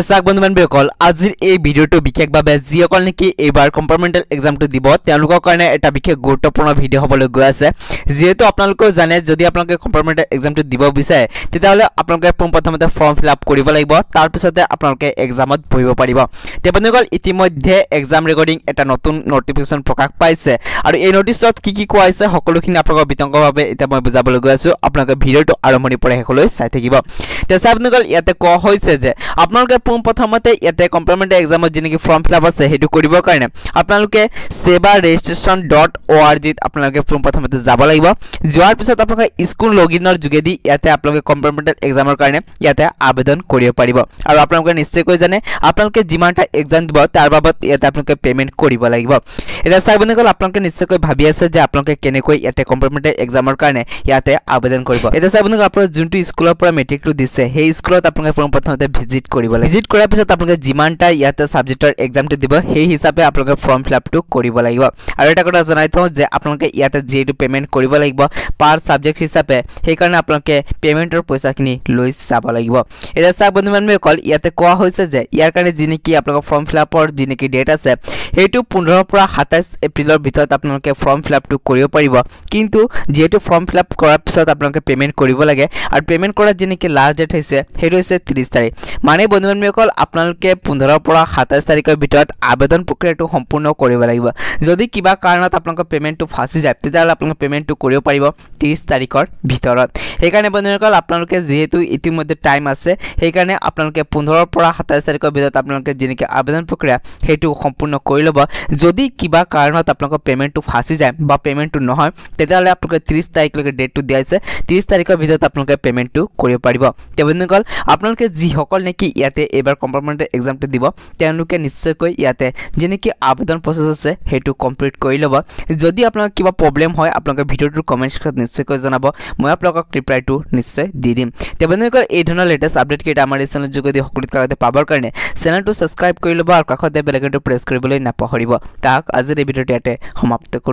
চাওক বন্ধু-বান্ধৱীসকল আজিৰ এই ভিডিঅ'টো বিশেষভাৱে যিসকল নেকি এইবাৰ কম্পাৰ্টমেণ্টেল এক্সামটো দিব তেওঁলোকৰ কাৰণে এটা বিশেষ গুৰুত্বপূৰ্ণ ভিডিঅ' হ'বলৈ গৈ আছে যেহেতু আপোনালোকে জানে যদি আপোনালোকে কম্পাৰ্টমেণ্টেল এক্সামটো দিব বিচাৰে তেতিয়াহ'লে আপোনালোকে প্ৰথমতে ফৰ্ম ফিল আপ কৰিব লাগিব তাৰ পিছতে আপোনালোকে এক্সামত বহিব পাৰিব বন্ধুসকল ইতিমধ্যে এক্সাম ৰেকৰ্ডিং এটা নতুন নটিফিকেশ্যন প্ৰকাশ পাইছে আৰু এই নটিছত কি কোৱা হৈছে সকলোখিনি আপোনালোকক বিতংভাৱে এটা মই বুজাবলৈ গৈ আছো আপোনালোকে ভিডিঅ'টো আৰম্ভণিৰ পৰা শেষলৈ চাই থাকিব চাওক বন্ধুসকল ইয়াতে কোৱা হৈছে যে আপোনালোকে প্ৰথমতে ইয়াতে কম্পাৰ্টমেণ্টেল এক্সামত যেনেকৈ ফৰ্ম ফিল আপ আছে সেইটো কৰিবৰ কাৰণে আপোনালোকে seva.registration.org ত আপোনালোকে প্ৰথমতে যাব লাগিব যোৱাৰ পিছত আপোনালোকে স্কুল লগইনৰ যোগেদি ইয়াতে আপোনালোকে কম্পাৰ্টমেণ্টেল এক্সামৰ কাৰণে ইয়াতে আবেদন কৰিব পাৰিব আৰু আপোনালোকে নিশ্চয়কৈ জানে আপোনালোকে যিমানটা এক্সাম দিব তাৰ বাবদ ইয়াতে আপোনালোকে পেমেন্ট কৰিব লাগিব এটা চাওক বন্ধুসকল আপোনালোকে নিশ্চয়কৈ ভাবি আছে যে আপোনালোকে কেনেকৈ ইয়াতে কম্পাৰ্টমেণ্টেল এক্সামৰ কাৰণে ইয়াতে আবেদন কৰিব এটা চাওক বন্ধুসকল আপোনাৰ যোনটো স্কুলৰ পৰা মেট্ৰিকটো দিছে সেই স্কুলত আপোনালোকে প্ৰথমতে ভিজিট কৰিব লাগিব ভিজিট কৰাৰ পিছত আপোনালোকে যিমানটা ইয়াতে সাবজেক্টৰ এক্সামটো দিব সেই হিচাপে আপোনালোকে ফৰ্ম ফিল আপটো কৰিব লাগিব আৰু এটা কথা জনাই থওঁ যে আপোনালোকে ইয়াতে যেটো পেমেন্ট কৰিব লাগিব পাৰ সাবজেক্ট হিচাপে সেই কাৰণে আপোনালোকে পেমেন্টৰ পইচাখিনি লৈ যাব লাগিব এটা চাওক বন্ধু-বান্ধৱীসকল ইয়াতে কোৱা হৈছে যে ইয়াৰ কাৰণে যিনেকি আপোনালোকৰ ফৰ্ম ফিল আপৰ যিনেকি ডেট আছে হেতু 15 পৰা 27 এপ্ৰিলৰ ভিতৰত আপোনালোকে ফৰ্ম ফিল আপটো কৰিব পাৰিব কিন্তু যেটো ফৰ্ম ফিল আপ কৰাৰ পিছত আপোনালোকে পেমেন্ট কৰিব লাগে আৰু পেমেন্ট কৰা যিনেকি লাষ্ট ডেট হৈছে হেতু হৈছে 30 তাৰিখ মানে বন্ধু-বান্ধৱীসকল আপোনালোকে 15 পৰা 27 তাৰিখৰ ভিতৰত আবেদন প্ৰক্ৰিয়াটো সম্পূৰ্ণ কৰিব লাগিব যদি কিবা কাৰণত আপোনালোকৰ পেমেন্টটো ফাঁচি যায় তেতিয়াহ'লে আপোনালোকে পেমেন্টটো কৰিব পাৰিব 30 তাৰিখৰ ভিতৰত সেই কাৰণে বন্ধুসকল আপোনালোকে যেহেতু ইতিমধ্যে টাইম আছে সেই কাৰণে আপোনালোকে 15 পৰা 27 তাৰিখৰ ভিতৰত আপোনালোকে যেনেকৈ আবেদন প্ৰক্ৰিয়া হেতু সম্পূৰ্ণ কৰি ল'ব যদি কিবা কাৰণত আপোনালোকৰ পেমেন্টটো ফাঁচি যায় বা পেমেন্টটো নহয় তেতিয়াহ'লে আপোনালোকে 30 তাৰিখলৈকে ডেটটো দিয়া আছে 30 তাৰিখৰ ভিতৰত আপোনালোকে পেমেন্টটো কৰিব পাৰিব বন্ধুসকল আপোনালোকে যিসকল নেকি ইয়াতে এবাৰ কম্পাৰ্টমেণ্টেল এক্সামটো দিব তেওঁলোকে নিশ্চয়কৈ ইয়াতে যেনেকৈ আবেদন প্ৰসেস আছে হেতু কমপ্লিট কৰি ল'ব যদি আপোনালোকৰ কিবা প্ৰবলেম হয় আপোনালোকে ভিডিঅ'টোৰ কমেন্ট সেকশনত নিশ্চয়কৈ জনাব মই আপোনালোকক ৰিপ্লাইটো নিশ্চয় দি দিম বন্ধুসকল এই ধৰণৰ লেটেষ্ট আপডেট কেইটা আমাৰ এই চেনেলৰ যোগেদি সকলোকে আগতে পাবৰ কাৰণে চেনেলটো সাবস্ক্ৰাইব কৰি ল'ব আৰু কাষতে বেল আইকনটো প্ৰেছ কৰিবলৈ নাপাহৰিব তাক আজিৰ এই ভিডিঅ'টো ইয়াতে সমাপ্ত কৰোঁ